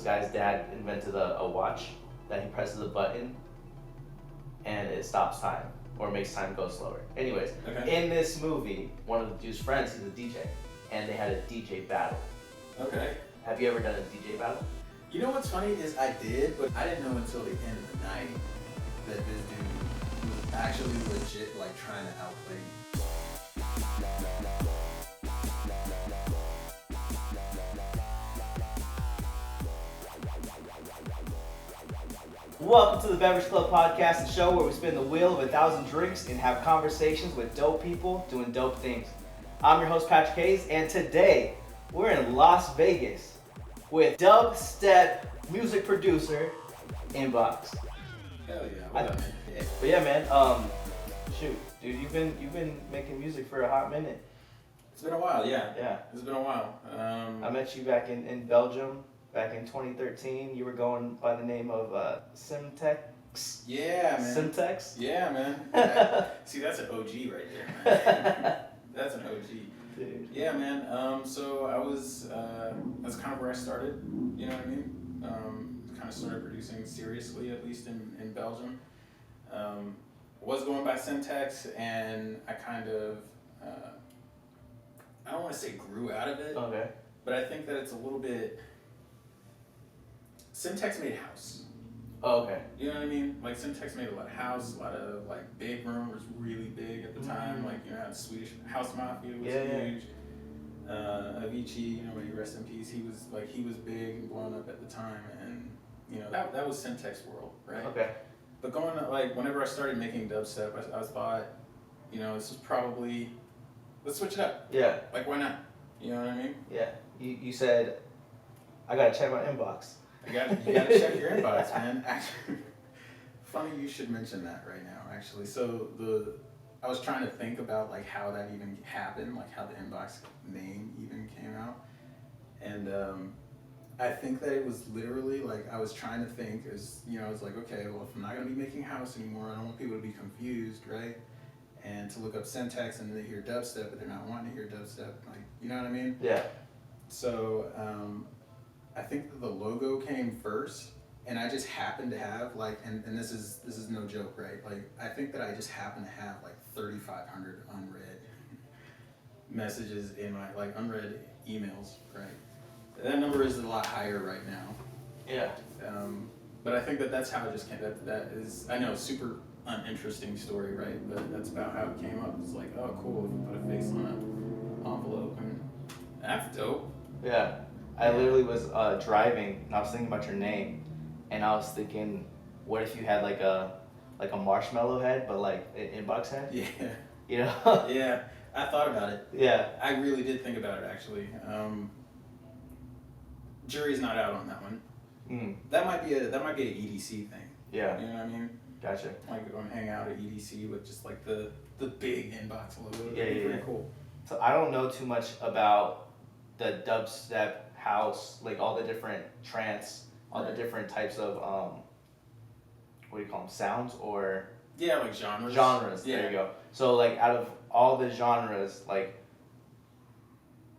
this guy's dad invented a watch that he presses a button and it stops time or makes time go slower. Anyways, Okay. in this movie, one of the dude's friends, he's a DJ, and they had a DJ battle. Okay. Have you ever done a DJ battle? You know what's funny is I did, but I didn't know until the end of the night that this dude was actually legit, like trying to outplay me. Welcome to the Beverage Club podcast, the show where we spin the wheel of 1,000 drinks and have conversations with dope people doing dope things. I'm your host, Patrick Hayes, and today we're in Las Vegas with dubstep music producer, Inbaux. Hell yeah, what up, man? Yeah. But yeah, man, shoot, dude, you've been making music for a hot minute. It's been a while, yeah. Yeah. It's been a while. I met you back in Belgium, back in 2013. You were going by the name of Simtex. Yeah, man. Simtex? Yeah, man. See, that's an OG right there, man. That's an OG. Dude. Yeah, man. So I was, that's kind of where I started, you know what I mean? Kind of started producing seriously, at least in Belgium. Was going by Syntax, and I kind of, I don't want to say grew out of it, Okay. but I think that it's a little bit, Syntax made house. Oh, okay. You know what I mean? Like Syntax made a lot of house, a lot of like Big Room was really big at the time. Mm-hmm. Like, you know, Swedish House Mafia was Yeah. huge. Avicii, you know, may he rest in peace. He was big and blown up at the time, and you know that was Syntax world, right? Okay. But going like whenever I started making dubstep, I thought, you know, this is probably, let's switch it up. Yeah. Like, why not? You know what I mean? Yeah. You said, I gotta check my inbox. You gotta check your inbox, man. Actually, funny you should mention that right now. Actually, so I was trying to think about like how that even happened, like how the inbox name even came out, and I think that it was literally like I was trying to think as you know, I was like, okay, well if I'm not gonna be making house anymore, I don't want people to be confused, right? And to look up syntax and they hear dubstep, but they're not wanting to hear dubstep, like you know what I mean? Yeah. So I think that the logo came first, and I just happened to have like, and this is no joke, right? Like I think that I just happened to have like 3,500 unread messages in my like unread emails, right? That number is a lot higher right now. Yeah. But I think that that's how it just came. That is, I know, super uninteresting story, right? But that's about how it came up. It's like, oh, cool, if you put a face on an envelope, and that's dope. Yeah. I literally was driving and I was thinking about your name, and I was thinking, what if you had like a marshmallow head, but like an inbox head? Yeah. You know? Yeah, I thought about it. Yeah. I really did think about it, actually. Jury's not out on that one. Mm. That might be an EDC thing. Yeah. You know what I mean? Gotcha. Like going hang out at EDC with just like the big inbox logo. Yeah, That'd be yeah. pretty cool. So I don't know too much about the dubstep house, like all the different trance, all the different types of what do you call them, sounds or Yeah, like genres. genres. Yeah. There you go. So like out of all the genres, like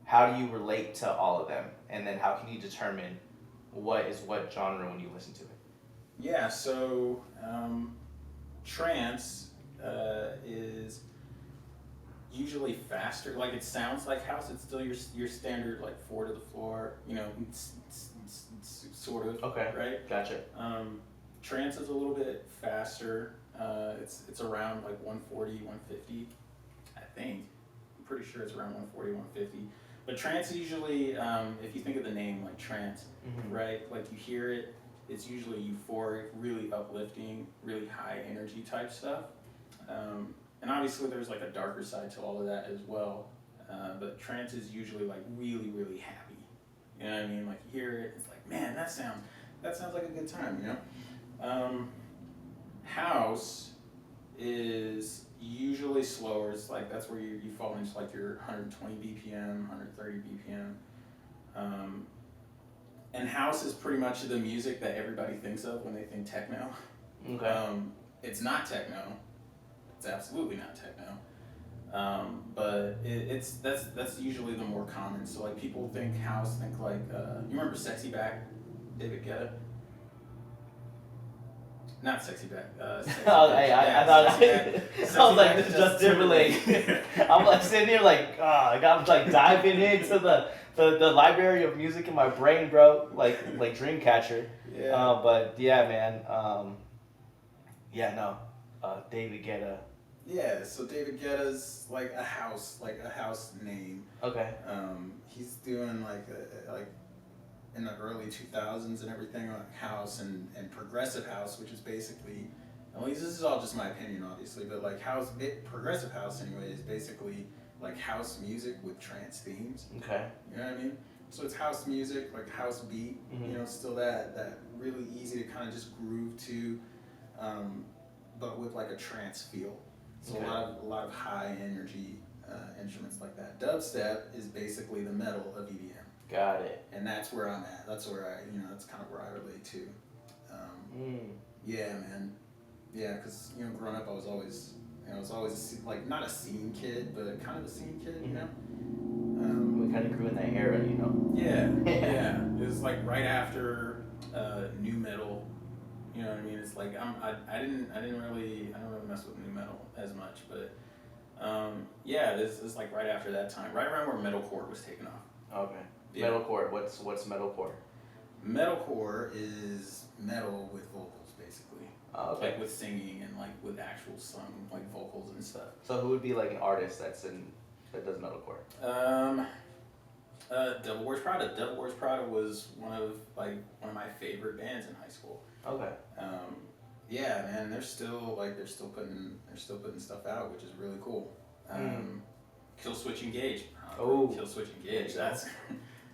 how do you relate to all of them, and then how can you determine what is what genre when you listen to it? Yeah, so trance is usually faster. Like it sounds like house. It's still your standard like 4 to the floor. You know, sort of. Okay. Right. Gotcha. Trance is a little bit faster. It's around like 140, 150, I think. I'm pretty sure it's around 140, 150. But trance is usually, if you think of the name like trance, Mm-hmm. right? Like you hear it, it's usually euphoric, really uplifting, really high energy type stuff. And obviously there's like a darker side to all of that as well. But trance is usually like really, really happy. You know what I mean? Like you hear it, it's like, man, that sounds like a good time, you know? House is usually slower. It's like that's where you fall into like your 120 BPM, 130 BPM. And house is pretty much the music that everybody thinks of when they think techno. Okay. It's not techno. It's absolutely not techno. But that's usually the more common. So like people think house, think like you remember Sexy Back? David Guetta. Not Sexy Back. Sexy Oh, Back. I thought Sexy Back. I was like, Back this is Justin Timberlake. I'm like sitting here like, I got like diving into the library of music in my brain, bro, like Dreamcatcher. Yeah. But yeah, man. Yeah, no. David Guetta. Yeah, so David Guetta's like a house name. Okay. He's doing like in the early 2000s and everything, like house and progressive house, which is basically, at least this is all just my opinion, obviously, but like progressive house anyway is basically like house music with trance themes. Okay. You know what I mean? So it's house music, like house beat. Mm-hmm. You know, still that really easy to kind of just groove to, but with like a trance feel. So Okay. a lot of high energy instruments like that. Dubstep is basically the metal of EDM. Got it. And that's where I'm at. That's where that's kind of where I relate to. Yeah, man. Yeah, because growing up, I was always like not a scene kid, but kind of a scene kid. You know. We kind of grew in that era, you know. Yeah, yeah. It was like right after new metal. You know what I mean? It's like I don't really mess with new metal as much, but yeah, this is like right after that time, right around where metalcore was taking off. Okay. Yeah. Metalcore. What's metalcore? Metalcore is metal with vocals, basically. Oh, okay. Like with singing and like with actual sung like vocals and stuff. So who would be like an artist that does metalcore? Devil Wears Prada. Devil Wears Prada was one of my favorite bands in high school. Okay. Yeah, man, they're still putting stuff out, which is really cool. Kill Switch Engage. Kill Switch Engage. That's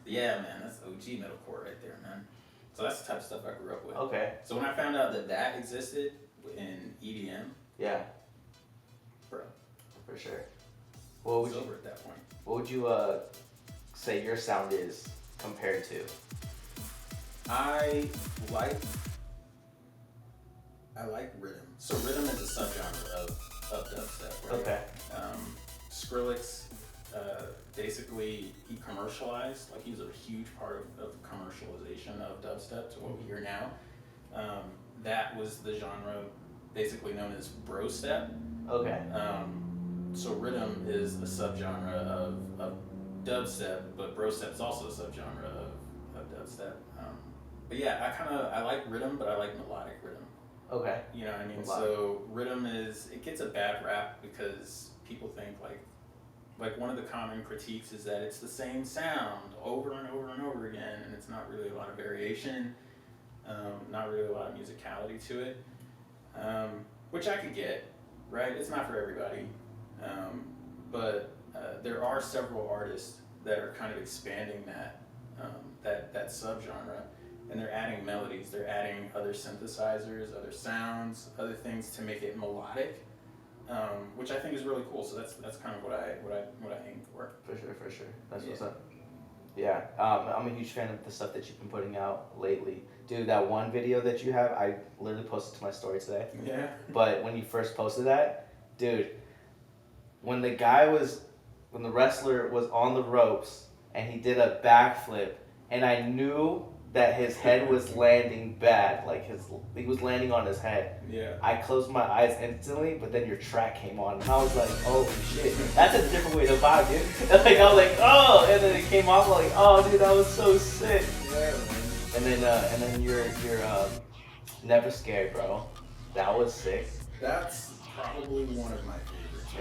yeah, man, that's OG metalcore right there, man. So that's the type of stuff I grew up with. Okay. So when I found out that existed in EDM, yeah, bro, for sure. What would over at that point? What would you say your sound is compared to? I like rhythm. So rhythm is a subgenre of dubstep, right? Okay. Skrillex, basically he commercialized, like he's a huge part of commercialization of dubstep to what we hear now. That was the genre basically known as brostep. Okay. So rhythm is a subgenre of dubstep, but brostep is also a subgenre of dubstep. But yeah, I like rhythm, but I like melodic rhythm. Okay. You know what I mean? Melodic. So rhythm it gets a bad rap because people think like one of the common critiques is that it's the same sound over and over and over again, and it's not really a lot of variation, not really a lot of musicality to it, which I could get, right? It's not for everybody, but there are several artists that are kind of expanding that subgenre, and they're adding melodies, they're adding other synthesizers, other sounds, other things to make it melodic. Which I think is really cool. So that's kind of what I aim for. For sure. That's what's up. Yeah, I'm a huge fan of the stuff that you've been putting out lately. Dude, that one video that you have, I literally posted to my story today. Yeah. But when you first posted that, dude, when the wrestler was on the ropes and he did a backflip, and I knew that his head was landing bad, like he was landing on his head. Yeah. I closed my eyes instantly, but then your track came on, and I was like, "Oh shit, that's a different way to vibe, dude." Like I was like, "Oh," and then it came off like, "Oh, dude, that was so sick." Yeah, man. And then you're Never Scared, bro. That was sick. That's probably one of my favorites.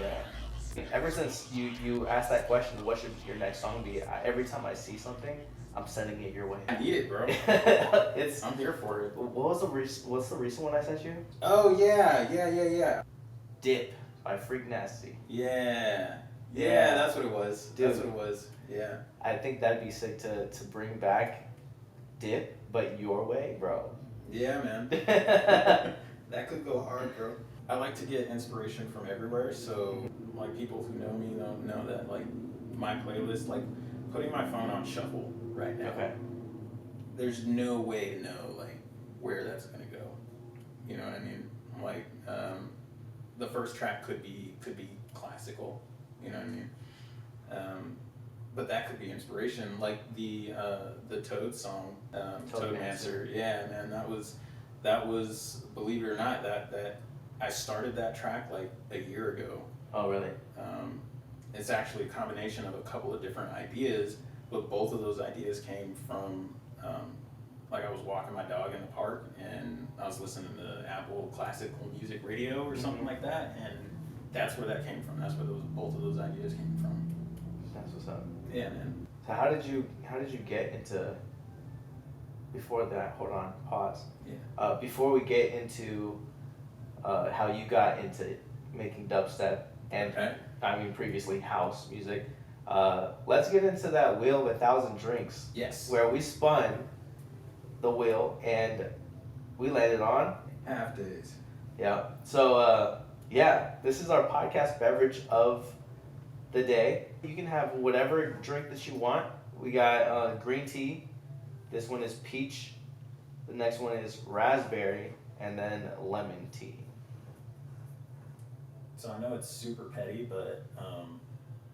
Yeah. Ever since you asked that question, what should your next song be? Every time I see something, I'm sending it your way. I need it, bro. It's. I'm here for it. What's the recent one I sent you? Oh yeah. Dip by Freak Nasty. Yeah. Yeah. Yeah, that's what it was. Dude. That's what it was. Yeah. I think that'd be sick to bring back Dip, but your way, bro. Yeah, man. That could go hard, bro. I like to get inspiration from everywhere, so like people who know me know that like my playlist, like putting my phone on shuffle right now. Okay. There's no way to know like where that's gonna go. You know what I mean? Like the first track could be classical. You know what I mean? but that could be inspiration, like the Toad song, Toadmancer. Yeah, man, that was believe it or not that I started that track like a year ago. Oh, really? It's actually a combination of a couple of different ideas, but both of those ideas came from like I was walking my dog in the park and I was listening to Apple classical music radio or something like that, and that's where that came from. That's where both of those ideas came from. That's what's up. Yeah, man. So how did you get into? Before that, hold on, pause. Yeah. Before we get into how you got into making dubstep and I mean previously house music, let's get into that wheel of 1,000 drinks. Yes. Where we spun the wheel and we landed on Half days. Yeah. So yeah, this is our podcast beverage of the day. You can have whatever drink that you want. We got green tea. This one is peach. The next one is raspberry, and then lemon tea. So I know it's super petty, but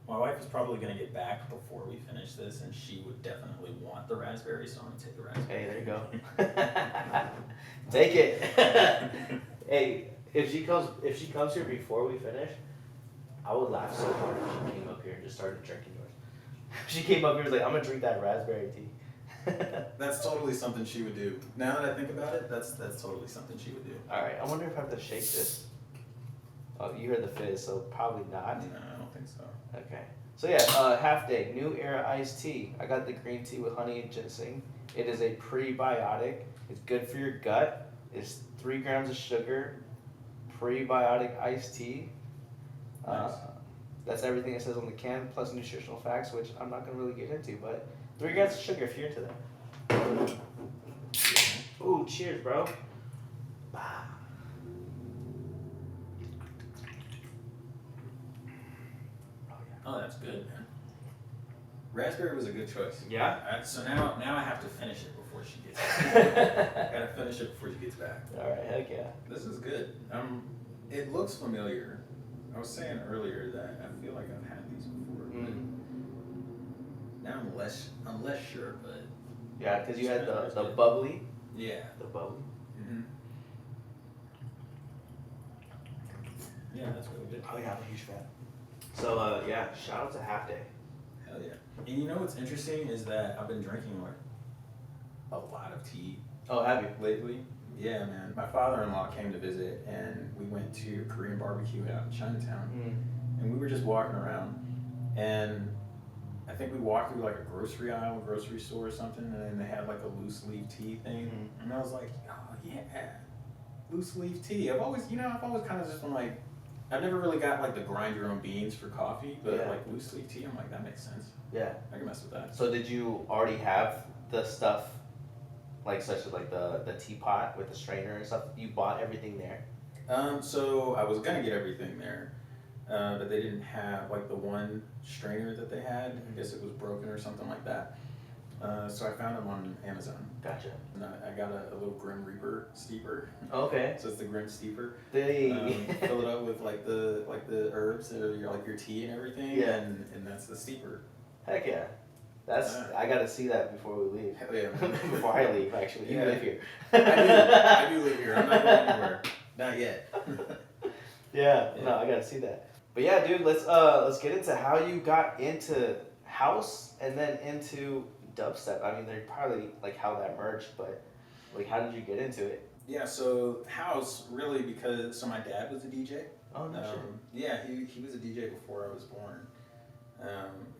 my wife is probably going to get back before we finish this, and she would definitely want the raspberry, so I'm going to take the raspberry. Hey, there you go. Take it. Hey, if she comes here before we finish, I would laugh so hard if she came up here and just started drinking yours. She came up here and was like, I'm going to drink that raspberry tea. That's totally something she would do. Now that I think about it, that's totally something she would do. Alright, I wonder if I have to shake this. Oh, you heard the fizz, so probably not. No, I don't think so. Okay. So yeah, half day, new era iced tea. I got the green tea with honey and ginseng. It is a prebiotic. It's good for your gut. It's 3 grams of sugar. Prebiotic iced tea. Nice. That's everything it says on the can, plus nutritional facts, which I'm not gonna really get into, but 3 grams of sugar if you're into that. Ooh, cheers, bro. Oh, that's good, man. Raspberry was a good choice. Yeah? So now I have to finish it before she gets back. Gotta finish it before she gets back. Alright, heck yeah. This is good. It looks familiar. I was saying earlier that I feel like I've had these before, but now I'm less sure, but Yeah, because you had the bubbly. yeah. The bubbly. Mm-hmm. Yeah, that's really good. Oh yeah, I'm a huge fan. So yeah, shout out to Half Day. Hell yeah. And you know what's interesting is that I've been drinking like a lot of tea Oh, have you? lately. Yeah, man. My father-in-law came to visit, and we went to a Korean barbecue out in Chinatown, and we were just walking around, and I think we walked through like a grocery aisle, a grocery store or something, and then they had like a loose leaf tea thing, and I was like, oh yeah, loose leaf tea. I've always kind of just been like, I've never really got like the grind your own beans for coffee, but like loose leaf tea, I'm like, that makes sense. Yeah. I can mess with that. So did you already have the stuff, like such as like the teapot with the strainer and stuff? You bought everything there? So I was gonna get everything there, but they didn't have like the one strainer that they had. I guess it was broken or something like that. So I found them on Amazon. Gotcha. And I got a little Grim Reaper steeper. Okay. So it's the Grim steeper. They Fill it up with like the herbs or your tea and everything. Yeah. And that's the steeper. Heck yeah. That's I gotta see that before we leave. Hell yeah. Before I leave, actually. You live here. I do live here. I'm not going anywhere. Not yet. Yeah. No, I gotta see that. But yeah, dude, let's get into how you got into house and then into dubstep. I mean, they're probably like how that merged, but like how did you get into it? Yeah, so house really because my dad was a DJ. Oh no shit. Yeah, he was a DJ before I was born.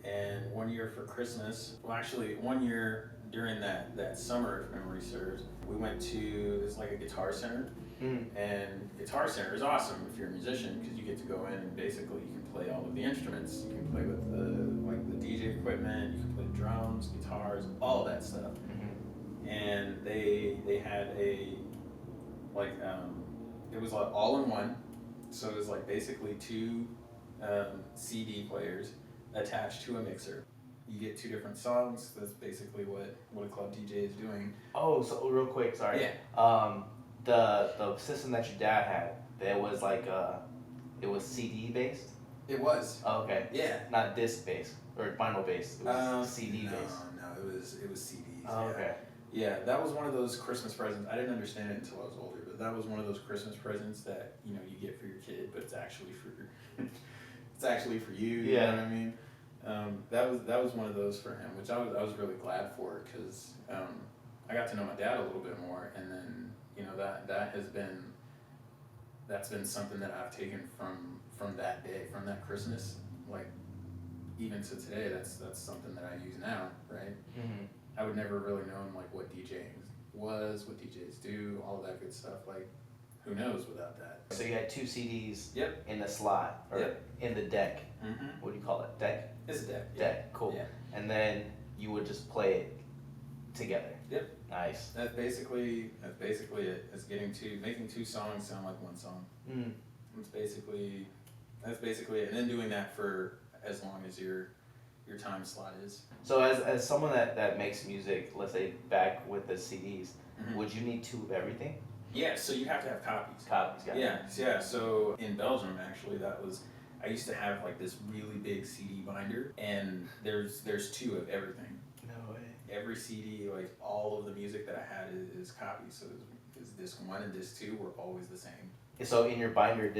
And one year for Christmas, well actually one year during that summer, if memory serves, we went to this like a guitar center. And Guitar Center is awesome if you're a musician because you get to go in and basically you can play all of the instruments. You can play with the DJ equipment, you can play drums, guitars, all that stuff. And they had a it was like all in one, so it was like basically 2 CD players attached to a mixer. You get 2 different songs. That's basically what a club DJ is doing. Oh, so real quick, sorry. Yeah. The system that your dad had, there was like it was CD based. It was. Oh, okay. Yeah. Not disc based or vinyl based. It was CD based. No, it was CDs. Oh, yeah. okay. Yeah, that was one of those Christmas presents. I didn't understand it until I was older, but that was one of those Christmas presents that you get for your kid, but it's actually for it's actually for you. You know what I mean? That was one of those for him, which I was really glad for because I got to know my dad a little bit more, and then that's been something that I've taken from that day, from that Christmas, like even to today. That's something that I use now, right? Mm-hmm. I would never really known like what DJing was, what DJs do, all of that good stuff. Like, who knows without that? So you had 2 CDs Yep. in the slot or in the deck. Mm-hmm. What do you call it? Deck? It's a deck. Deck, cool. Yeah. And then you would just play it together. Yep. Nice. That's basically it. It's making 2 songs sound like one song. Mm. That's basically it. And then doing that for as long as your time slot is. So as someone that makes music, let's say back with the CDs, Mm-hmm. would you need 2 of everything? Yeah, so you have to have copies. Copies, got it. Yeah. So in Belgium, actually, I used to have like this really big CD binder, and there's 2 of everything. No way. Every CD, like all of the music that I had is copies. So is disc 1 and disc 2 were always the same. So in your binder,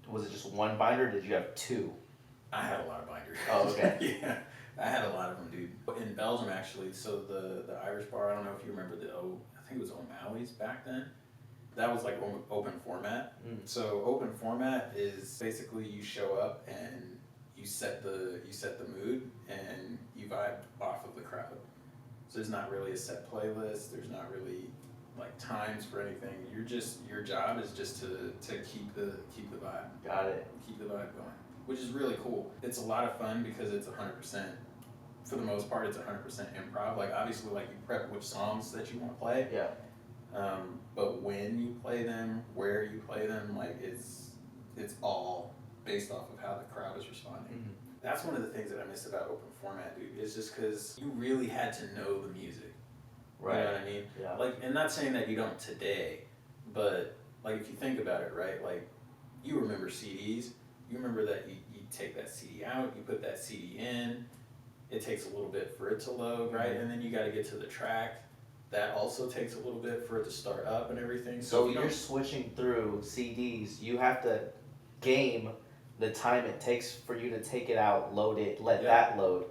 was it just 1 binder, or did you have 2? I had a lot of binders. Oh, okay. Yeah, I had a lot of them, dude. In Belgium, actually, so the Irish bar, I don't know if you remember I think it was O'Malley's back then. That was like open format. Mm. So open format is basically you show up and you set the mood and you vibe off of the crowd. So there's not really a set playlist. There's not really like times for anything. Your job is just to keep the vibe. Got it. Keep the vibe going, which is really cool. It's a lot of fun because it's 100%. For the most part, it's 100% improv. Like obviously, like you prep which songs that you want to play. Yeah. But when you play them, where you play them, like it's all based off of how the crowd is responding. Mm-hmm. That's one of the things that I miss about open format, dude. Is just because you really had to know the music. Right. You know what I mean? Yeah. Like, and not saying that you don't today, but like if you think about it, right? Like, you remember CDs. You remember that you take that CD out, you put that CD in. It takes a little bit for it to load, right? And then you got to get to the track. That also takes a little bit for it to start up and everything. So you're switching through CDs. You have to game the time it takes for you to take it out, load it, let that load,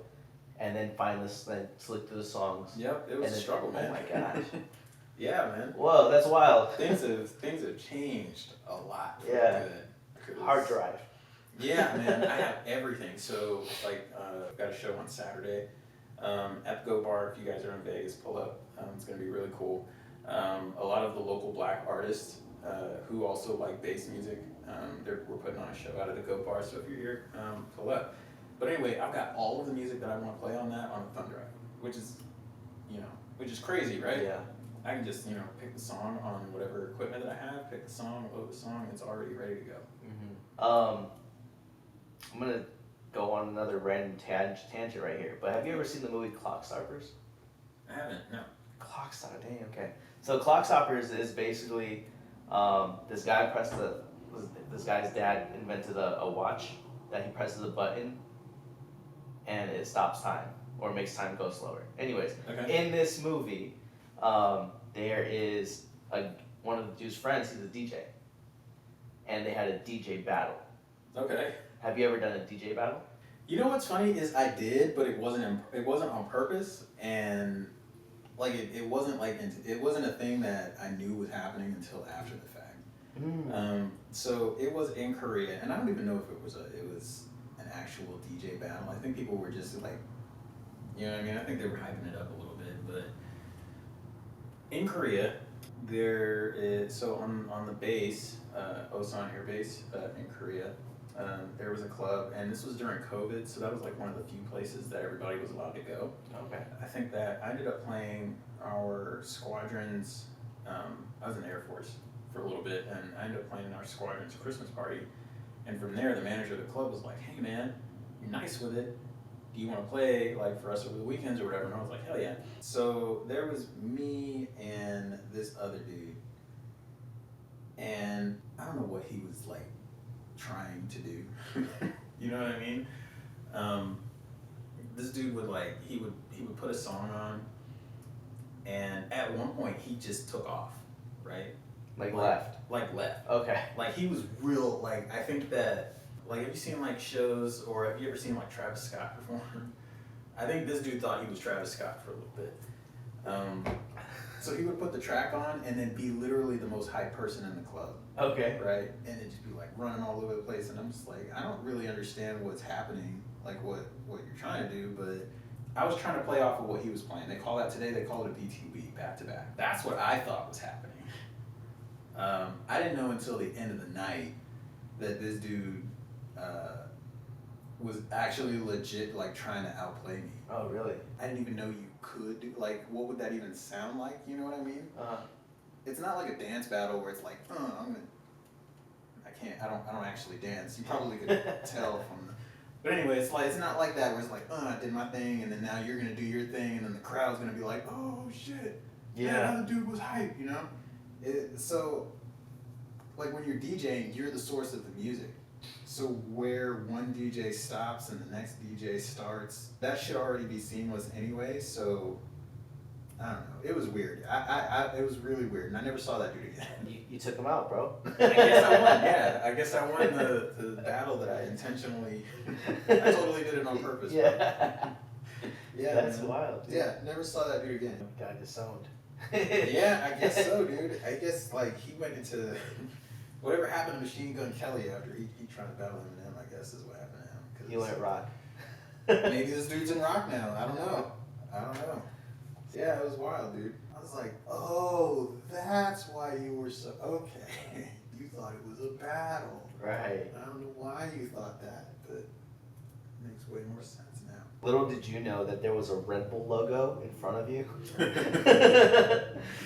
and then then select through the songs. Yep, it was a struggle, man. Oh my gosh. Yeah, man. Whoa, that's wild. Things have changed a lot. Yeah. Good. Hard drive. Yeah, man. I have everything. So like, I've got a show on Saturday. At the Go Bar, if you guys are in Vegas, pull up. It's going to be really cool. A lot of the local black artists who also like bass music, we're putting on a show out of the Go Bar, so if you're here, pull up. But anyway, I've got all of the music that I want to play on that on a thumb drive, which is crazy, right? Yeah. I can just, pick the song on whatever equipment that I have, pick the song, load the song, and it's already ready to go. Mm-hmm. I'm going to go on another random tangent right here, but have you ever seen the movie Clockstoppers? I haven't, no. Clockstopper, dang, okay. So Clockstoppers is basically this guy's dad invented a watch that he presses a button and it stops time or makes time go slower. Anyways, in this movie, there is one of the dude's friends. He's a DJ, and they had a DJ battle. Okay. Have you ever done a DJ battle? You know what's funny is I did, but it wasn't on purpose, and like it wasn't a thing that I knew was happening until after the fact. So it was in Korea, and I don't even know if it was an actual DJ battle. I think people were just like, you know what I mean? I think they were hyping it up a little bit, but in Korea, there is on the base, Osan Air Base in Korea. There was a club, and this was during COVID, so that was like one of the few places that everybody was allowed to go. Okay. I think that I ended up playing our squadron's, I was in the Air Force for a little bit, and I ended up playing our squadron's Christmas party. And from there, the manager of the club was like, hey man, you're nice with it. Do you want to play like for us over the weekends or whatever? And I was like, hell yeah. So there was me and this other dude, and I don't know what he was like trying to do. You know what I mean? This dude would he would put a song on, and at one point he just took off, right? Left. Left. Okay. He was real. I think that have you seen shows, or have you ever seen Travis Scott perform? I think this dude thought he was Travis Scott for a little bit. So he would put the track on and then be literally the most hype person in the club. Okay. Right? And it'd just be running all over the place, and I'm just I don't really understand what's happening, what you're trying to do, but I was trying to play off of what he was playing. They call it a BTB, back to back. That's what I thought was happening. I didn't know until the end of the night that this dude was actually legit trying to outplay me. Oh, really? I didn't even know you could do what would that even sound like? You know what I mean? It's not like a dance battle where it's I don't actually dance. You probably could tell from the, but anyway, it's not like that where it's I did my thing and then now you're gonna do your thing and then the crowd's gonna be oh shit, yeah, that other dude was hype, you know? So when you're DJing, you're the source of the music. So where one DJ stops and the next DJ starts, that should already be seamless anyway. So I don't know. It was weird. It was really weird, and I never saw that dude again. You took him out, bro. I guess I won. Yeah, I guess I won the battle that I intentionally. I totally did it on purpose. Yeah. Yeah. That's wild. Dude. Yeah, never saw that dude again. Got disowned. Yeah, I guess so, dude. I guess he went into whatever happened to Machine Gun Kelly after he tried to battle Eminem. I guess is what happened to him. He went rock. Maybe this dude's in rock now. I don't know. Yeah, it was wild, dude. I was oh, that's why you were so okay. You thought it was a battle. Right. I don't know why you thought that, but it makes way more sense now. Little did you know that there was a Red Bull logo in front of you.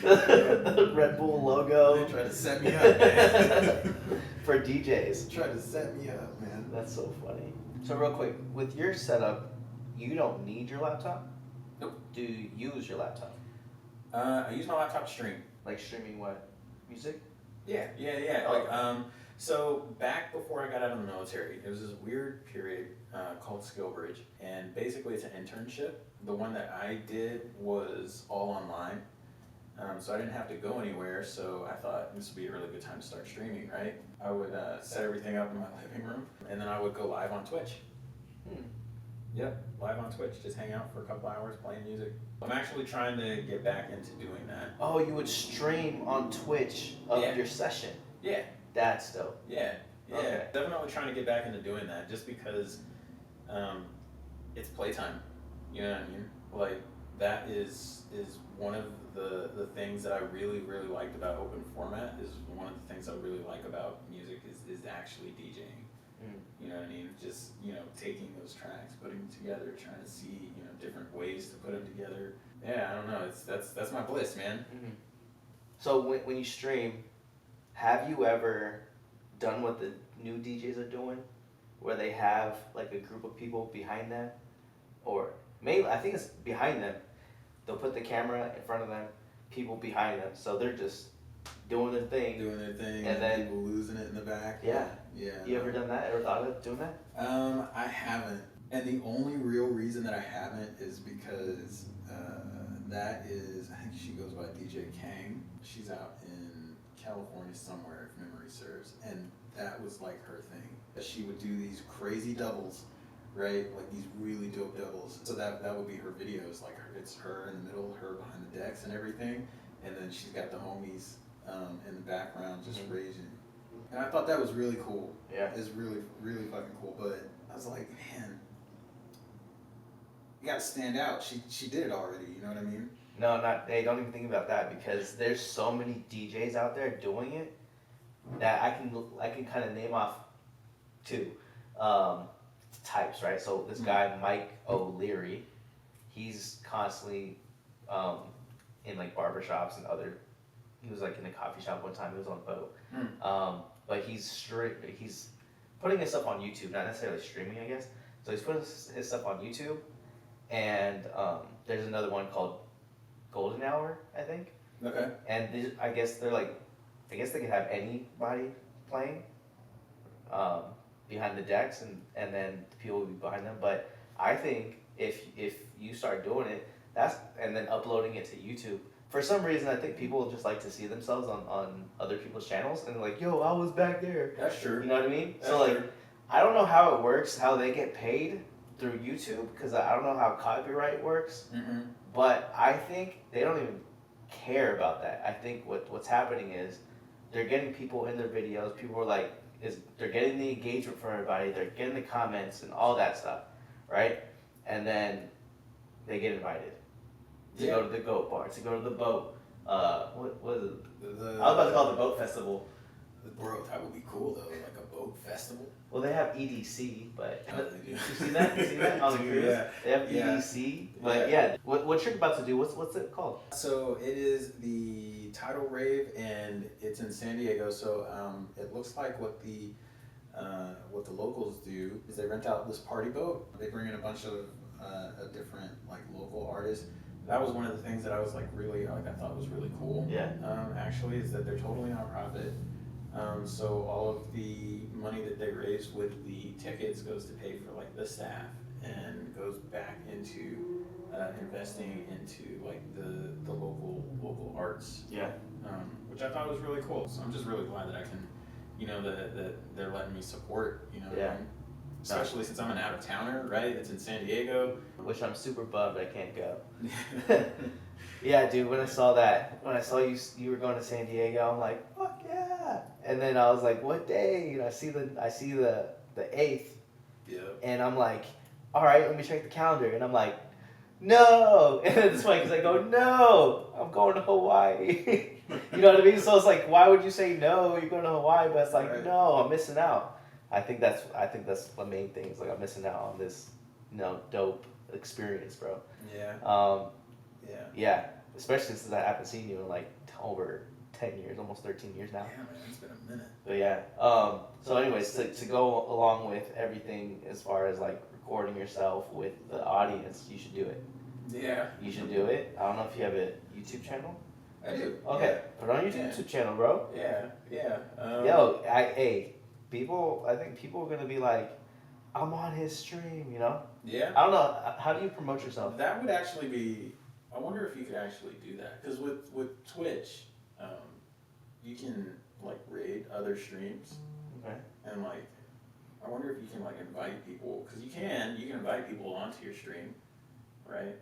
The Red Bull logo. They tried to set me up, man. For DJs. They tried to set me up, man. That's so funny. So real quick, with your setup, you don't need your laptop? Nope. Do you use your laptop? I use my laptop to stream. Streaming what? Music? Yeah. So back before I got out of the military, there was this weird period called Skill Bridge, and basically it's an internship. The one that I did was all online, so I didn't have to go anywhere. So I thought this would be a really good time to start streaming, right? I would set everything up in my living room, and then I would go live on Twitch. Yep, live on Twitch, just hang out for a couple hours playing music. I'm actually trying to get back into doing that. Oh, you would stream on Twitch of your session? Yeah. That's dope. Yeah. Okay. Definitely trying to get back into doing that just because it's playtime. You know what I mean? That is one of the things that I really, really liked about open format, is one of the things I really like about music is actually DJing. You know what I mean? Just, taking those tracks, putting them together, trying to see, different ways to put them together. Yeah, I don't know. That's my bliss, man. Mm-hmm. So when you stream, have you ever done what the new DJs are doing, where they have a group of people behind them, or maybe I think it's behind them. They'll put the camera in front of them, people behind them, so they're just doing their thing. And then people losing it in the back. Yeah. Yeah. You ever done that? Ever thought of doing that? I haven't. And the only real reason that I haven't is because that is, I think she goes by DJ Kang. She's out in California somewhere, if memory serves. And that was her thing. She would do these crazy doubles, right? These really dope doubles. So that would be her videos. It's her in the middle, her behind the decks and everything. And then she's got the homies in the background just raging. And I thought that was really cool. Yeah. It's really, really fucking cool. But I was like, man, you gotta stand out. She did it already, you know what I mean? No, hey, don't even think about that, because there's so many DJs out there doing it that I can kind of name off two types, right? So this guy, Mike O'Leary, he's constantly in barbershops and he was in a coffee shop one time, he was on a boat. But he's putting his stuff on YouTube, not necessarily streaming, I guess. So he's putting his stuff on YouTube, and there's another one called Golden Hour, I think. Okay. And I guess they could have anybody playing. behind the decks, and then the people will be behind them. But I think if you start doing it, and then uploading it to YouTube. For some reason, I think people just like to see themselves on other people's channels and like, yo, I was back there. That's true. You know what I mean? That's so like, true. I don't know how it works, how they get paid through YouTube, because I don't know how copyright works. Mm-mm. But I think they don't even care about that. I think what's happening is they're getting people in their videos. People are like, they're getting the engagement from everybody. They're getting the comments and all that stuff, right? And then they get invited to go to the goat bar, to go to the boat. What is it? I was about to call it the boat festival. Bro, that would be cool though, like a boat festival. Well, they have EDC, but They do. you see that? You see that on the cruise? Yeah. They have Yeah. EDC, but yeah. What you're about to do? What's it called? So it is the Tidal Rave, and it's in San Diego. So it looks like what the locals do is they rent out this party boat. They bring in a bunch of different like local artists. That was one of the things that I was like really I thought was really cool. Yeah. Actually, is that they're totally nonprofit. So all of the money that they raise with the tickets goes to pay for like the staff and goes back into investing into like the local arts. Yeah. Which I thought was really cool. So I'm just really glad that I can, that they're letting me support. What I mean? Especially since I'm an out of towner, right? It's in San Diego. Which I'm super bummed I can't go. Yeah, dude. When I saw you were going to San Diego, I'm like, fuck yeah! And then I was like, what day? I see the 8th. Yeah. And I'm like, all right, let me check the calendar. And I'm like, no. And then it's funny because I go, no, I'm going to Hawaii. You know what I mean? So it's like, why would you say no? You're going to Hawaii, but it's like, Right. no, I'm missing out. I think that's the main thing. Is like I'm missing out on this, dope experience, bro. Yeah. Yeah. Especially since I haven't seen you in like over 10 years, almost 13 years now. Yeah, man, it's been a minute. But yeah. So anyways, to go along with everything as far as like recording yourself with the audience, you should do it. Yeah. You should do it. I don't know if you have a YouTube channel. I do. Okay. Put it on your YouTube channel, bro. Yeah. Yeah. Yo, I think people are gonna be like, I'm on his stream, Yeah. I don't know. How do you promote yourself? That would actually be. I wonder if you could actually do that because with Twitch, you can like raid other streams. Okay. And like, I wonder if you can like invite people because you can invite people onto your stream, right?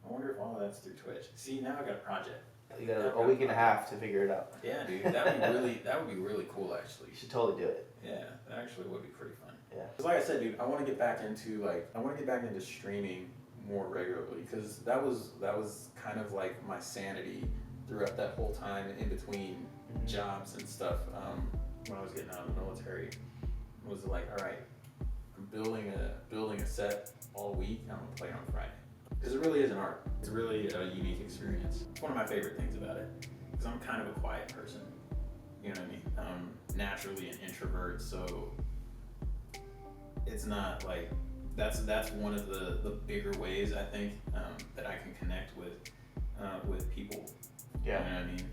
I wonder if all of that's through Twitch. See, now I got a project. You got a week and a half to figure it out. Yeah, dude, that would be really cool actually. You should totally do it. Yeah, that actually would be pretty fun. Yeah. Because like I said, dude, I want to get back into streaming more regularly because that was kind of like my sanity throughout that whole time in between jobs and stuff. When I was getting out of the military, was like, all right, I'm building a set all week. And I'm gonna play on Friday because it really is an art. It's really a unique experience. It's one of my favorite things about it because I'm kind of a quiet person. You know what I mean? I'm naturally an introvert, so it's not like that's one of the bigger ways I think that I can connect with people. Yeah. You know what I mean?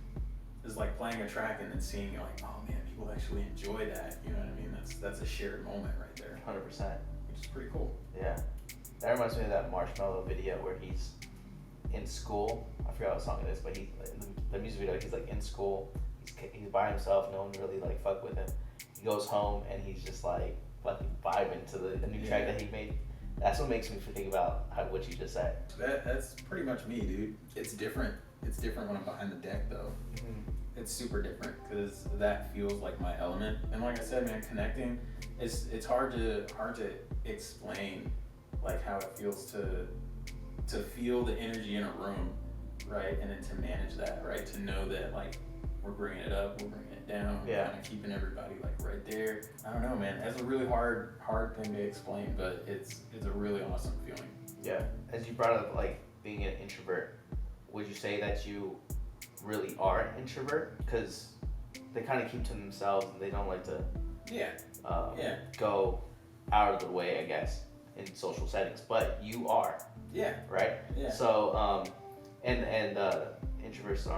It's like playing a track and then seeing like, oh man, people actually enjoy that. You know what I mean? That's a shared moment right there. 100%. Which is pretty cool. Yeah. That reminds me of that Marshmallow video where he's in school. I forgot what song it is, but in the music video, he's like in school. He's by himself. No one really like fuck with him. He goes home and he's just like fucking vibing to the new track that he made. That's what makes me think about what you just said. That's pretty much me, dude. It's different. It's different when I'm behind the deck, though. Mm-hmm. It's super different because that feels like my element. And like I said, man, connecting, it's hard to explain like how it feels to feel the energy in a room, right? And then to manage that, right? To know that like we're bringing it up, we're bringing it down, Yeah. kind of keeping everybody like right there. I don't know, man. That's a really hard thing to explain, but it's a really awesome feeling. Yeah. As you brought up like being an introvert, would you say that you really are an introvert? Because they kind of keep to themselves and they don't like to go out of the way, I guess, in social settings. But you are. Yeah. Right? Yeah. So, and introverts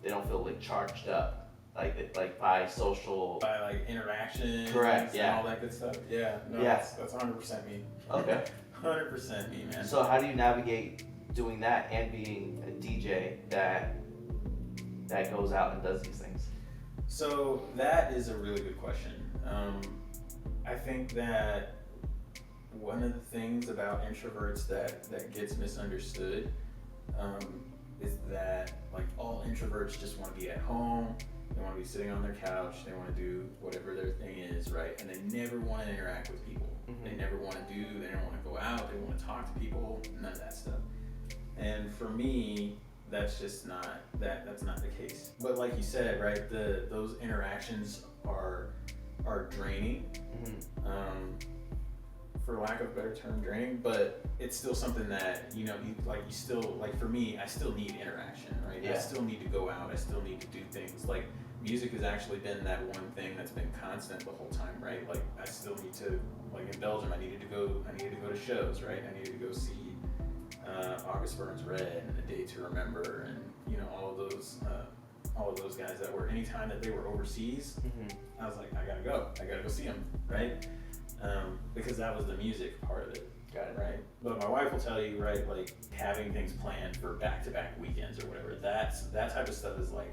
they don't feel like charged up like by social. By like interaction. Correct. And all that good stuff. Yeah. No, Yeah. That's 100% me. Okay. 100% me, man. So how do you navigate doing that and being a DJ that goes out and does these things? So that is a really good question. I think that one of the things about introverts that gets misunderstood is that like all introverts just want to be at home, they want to be sitting on their couch, they want to do whatever their thing is, right? And they never want to interact with people. Mm-hmm. They never want to they don't want to go out, they want to talk to people, none of that stuff. And for me, that's just not that's not the case. But like you said, right, those interactions are draining. Mm-hmm. For lack of a better term, draining, but it's still something that, you still, like for me, I still need interaction, right? Yeah. I still need to go out, I still need to do things. Like music has actually been that one thing that's been constant the whole time, right? Like I still need to, like in Belgium, I needed to go to shows, right? I needed to go see August Burns Red and A Day to Remember, and all of those guys that were, anytime that they were overseas, Mm-hmm. I was like, I gotta go see them, right? Because that was the music part of it. Got it. Right? But my wife will tell you, right, like having things planned for back-to-back weekends or whatever, that type of stuff is like,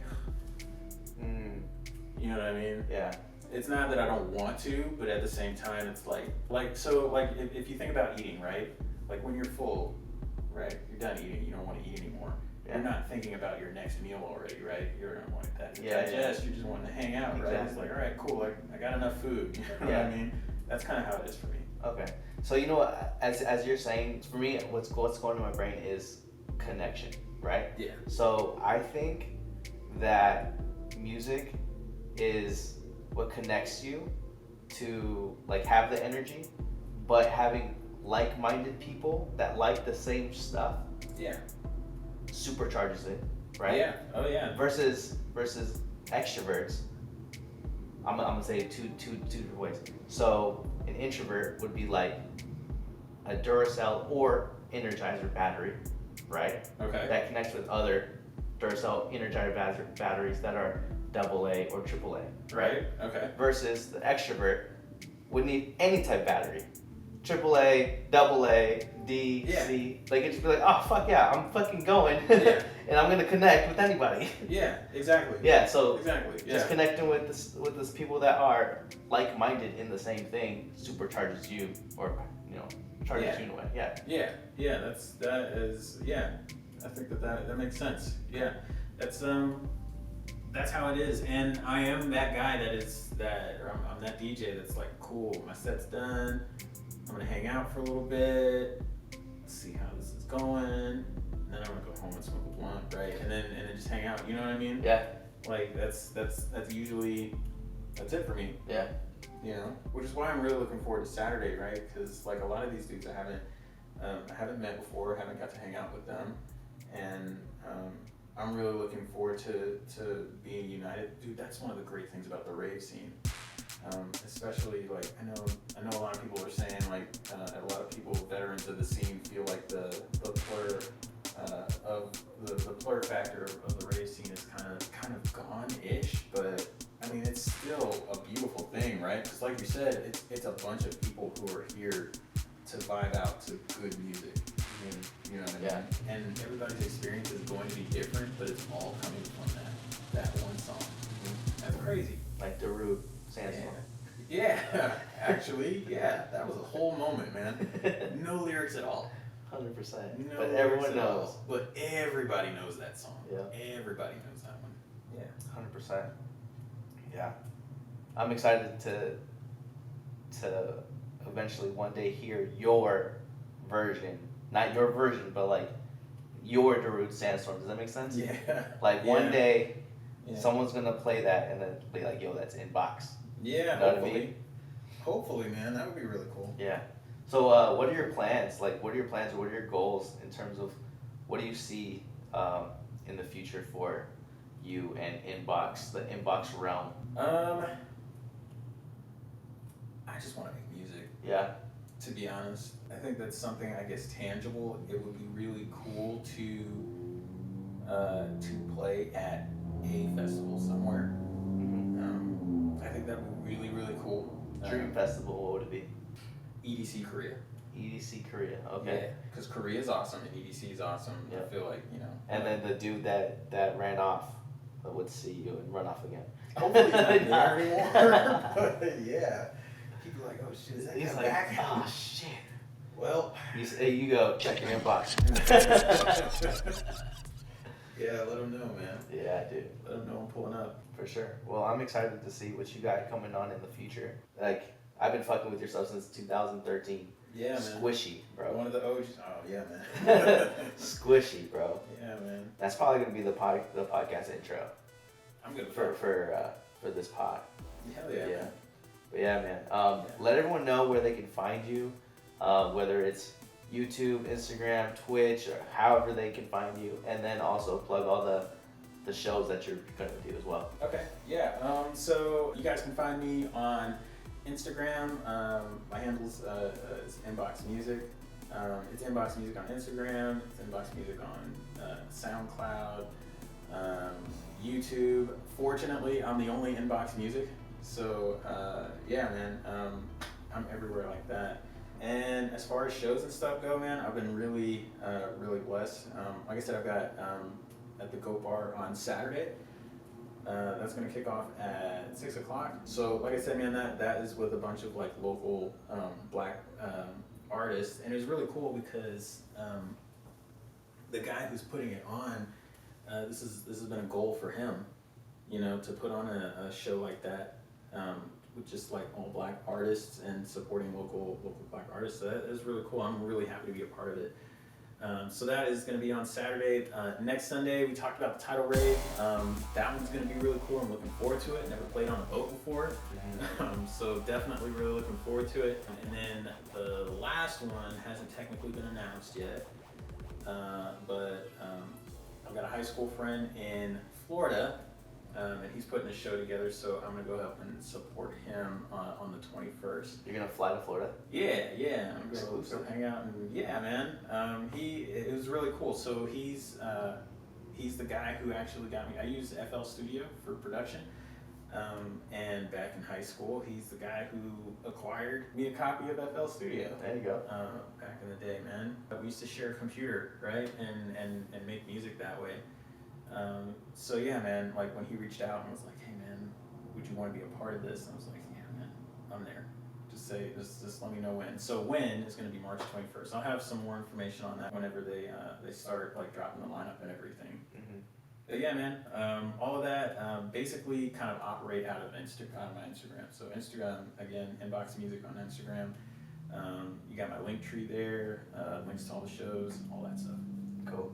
you know what I mean? Yeah. It's not that I don't want to, but at the same time, it's if you think about eating, right? Like when you're full, right, you're done eating, you don't want to eat anymore. Yeah. You're not thinking about your next meal already, right? You're not wanting that to Yeah, digest, you're just wanting to hang out, right? It's like, all right, cool, like I got enough food, you know what I mean? That's kind of how it is for me. Okay. So as you're saying, for me, what's going to my brain is connection, right? Yeah. So I think that music is what connects you to like have the energy, but having like-minded people that like the same stuff, Yeah. supercharges it, right? Yeah. Oh yeah. Versus extroverts. I'm gonna say two different ways. So an introvert would be like a Duracell or Energizer battery, right? Okay. That connects with other Duracell Energizer batteries that are AA or AAA, Right. Okay. versus the extrovert would need any type battery. AAA, AA, D, Yeah. C. Like it'd just be like, oh fuck yeah, I'm fucking going, Yeah. and I'm gonna connect with anybody. Yeah. Exactly. Yeah. So Exactly. Yeah. just connecting with this people that are like-minded in the same thing supercharges you, or charges Yeah. you in a way. Yeah. Yeah. Yeah. That is. Yeah. I think that makes sense. Yeah. That's how it is, and I am that guy I'm that DJ that's like, cool, my set's done, I'm gonna hang out for a little bit, see how this is going, and then I'm gonna go home and smoke a blunt, right? And then just hang out, you know what I mean? Yeah. Like that's usually it for me. Yeah. Which is why I'm really looking forward to Saturday, right? Because like a lot of these dudes I haven't met before, haven't got to hang out with them, and I'm really looking forward to being united. Dude, that's one of the great things about the rave scene. Especially like I know a lot of people are saying like a lot of people, veterans of the scene, feel like the blur of the blur factor of the rave scene is kind of gone-ish, but I mean it's still a beautiful thing, right? Because like you said, it's a bunch of people who are here to vibe out to good music. You know what I mean? Yeah. And everybody's experience is going to be different, but it's all coming from that one song. That's crazy. Like the root sandstorm. Yeah, actually, yeah, that was a whole moment, man. No lyrics at all. 100%. No But lyrics everyone at knows. all. But everybody knows that song. Yeah. Everybody knows that one. Yeah. 100%. Yeah. I'm excited to eventually one day hear your version. Not your version, but like your Darude Sandstorm. Does that make sense? Yeah. Like one day, Yeah. someone's gonna play that and then be like, "Yo, that's Inbox." Yeah, You know what I hopefully. mean? Hopefully, man, that would be really cool. Yeah. So, what are your plans? Like, what are your plans or what are your goals in terms of what do you see in the future for you and Inbox, the Inbox realm? I just want to make music. Yeah. To be honest, I think that's something, I guess, tangible. It would be really cool to play at a festival somewhere. think that'd be really, really cool. Dream festival, what would it be? EDC Korea. EDC Korea, okay. Yeah, because Korea is awesome and EDC is awesome. Yep. I feel like, you know. And then the dude that ran off would see you and run off again. Hopefully he's not there anymore. But yeah. He'd be like, oh shit, is that He's guy like, back? oh shit. Well. You go check your inbox. Yeah, let him know, man. Yeah, dude. Let him know I'm pulling up. For sure. Well, I'm excited to see what you got coming on in the future. Like, I've been fucking with your stuff since 2013. Yeah, man. Squishy, bro. One of the OGs. Oh, yeah, man. Squishy, bro. Yeah, man. That's probably gonna be the podcast intro I'm good for this pod. Hell yeah. Yeah. But yeah, man. Let everyone know where they can find you, whether it's YouTube, Instagram, Twitch, or however they can find you, and then also plug all the shows that you're gonna do as well. Okay. Yeah. So you guys can find me on Instagram. My handle's is Inbox Music. It's Inbox Music on Instagram. It's Inbox Music on SoundCloud, YouTube. Fortunately, I'm the only Inbox Music. So yeah, man. I'm everywhere like that. And as far as shows and stuff go, man, I've been really, really blessed. Like I said, I've got at the Goat Bar on Saturday. That's gonna kick off at 6 o'clock. So, like I said, man, that is with a bunch of like local black artists, and it was really cool because the guy who's putting it on, this has been a goal for him, you know, to put on a show like that. With just like all black artists and supporting local black artists. So that is really cool. I'm really happy to be a part of it. So that is going to be on Saturday. Next Sunday, we talked about the title rave. That one's going to be really cool. I'm looking forward to it. Never played on a boat before. So definitely really looking forward to it. And then the last one hasn't technically been announced yet. But I've got a high school friend in Florida. And he's putting a show together, so I'm gonna go help and support him on the 21st. You're gonna fly to Florida? Yeah. I'm gonna go hang out and yeah, man. It was really cool. So he's the guy who actually got me. I used FL Studio for production, and back in high school, he's the guy who acquired me a copy of FL Studio. There you go. Back in the day, man. We used to share a computer, right, and make music that way. So yeah, man, like when he reached out and was like, hey man, would you want to be a part of this? And I was like, yeah, man, I'm there. Just let me know when. So when is going to be March 21st. I'll have some more information on that whenever they start like dropping the lineup and everything. Mm-hmm. But yeah, man, all of that basically kind of operate out of my Instagram. So Instagram, again, Inbox Music on Instagram. You got my link tree there, links to all the shows, all that stuff. Cool.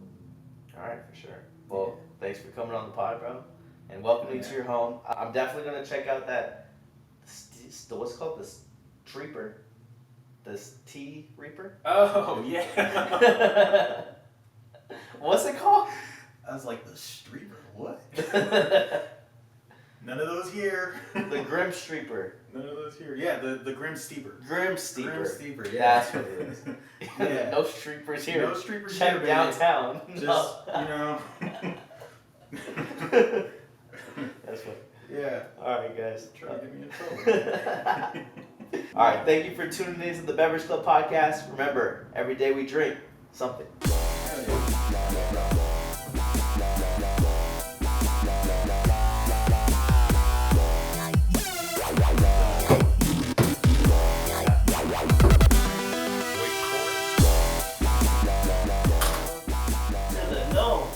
All right, for sure. Well, thanks for coming on the pod, bro, and welcome to your home. I'm definitely gonna check out what's it called, this Treeper, this Tea Reaper. Oh yeah. What's it called? I was like, the Streeper, what? None of those here. The Grim Streeper. None of those here. Yeah, the Grim Steeper. Grim Steeper. Grim Steeper, yeah. That's what it is. Yeah. No Streepers here. No Streepers Check here, baby. downtown. Just, you know. That's what. Yeah. Alright, guys. Try to get me in trouble. Alright, thank you for tuning in to the Beverage Club podcast. Remember, every day we drink something. Hell yeah. No.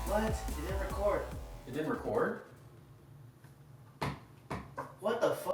What? It didn't record. It didn't record?